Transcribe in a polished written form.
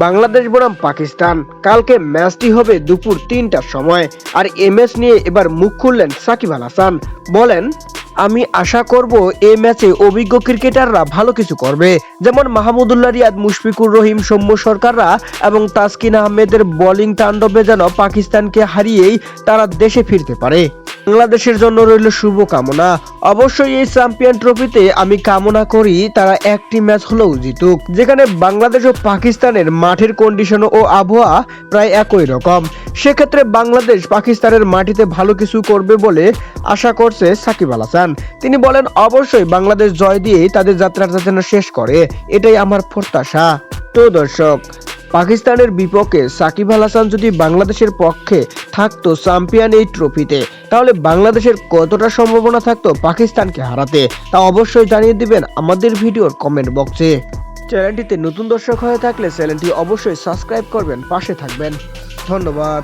বাংলাদেশ বনাম পাকিস্তান, কালকে ম্যাচটি হবে দুপুর ৩টার সময়। আর এই ম্যাচ নিয়ে এবার মুখ খুললেন সাকিব আল হাসান। বলেন, আমি আশা করব এই ম্যাচে অভিজ্ঞ ক্রিকেটাররা ভালো কিছু করবে, যেমন মাহমুদুল্লাহ রিয়াদ, মুশফিকুর রহিম, সৌম্য সরকাররা এবং তাসকিন আহমেদের বোলিং তাণ্ডবে যেন পাকিস্তানকে হারিয়েই তারা দেশে ফিরতে পারে। বাংলাদেশের জন্য রইল শুভকামনা। অবশ্যই এই চ্যাম্পিয়ন ট্রফিতে আমি কামনা করি তারা একটি ম্যাচ হলেও জিতুক, যেখানে বাংলাদেশ ও পাকিস্তানের মাঠের কন্ডিশন ও আবহাওয়া প্রায় একই রকম। সেক্ষেত্রে বাংলাদেশ পাকিস্তানের মাটিতে ভালো কিছু করবে বলে আশা করছে সাকিব আল হাসান। তিনি বলেন, অবশ্যই বাংলাদেশ জয় দিয়েই তাদের যাত্রাটা যেন শেষ করে, এটাই আমার প্রত্যাশা। তো দর্শক, পাকিস্তানের বিপক্ষে সাকিব আল হাসান যদি বাংলাদেশের পক্ষে থাকতো চ্যাম্পিয়ন এই ট্রফিতে, তাহলে বাংলাদেশের কতটা সম্ভাবনা থাকতো পাকিস্তানকে হারাতে, তা অবশ্যই জানিয়ে দিবেন আমাদের ভিডিওর কমেন্ট বক্সে। চ্যানেলটিতে নতুন দর্শক হয়ে থাকলে চ্যানেলটি অবশ্যই সাবস্ক্রাইব করবেন, পাশে থাকবেন। ধন্যবাদ।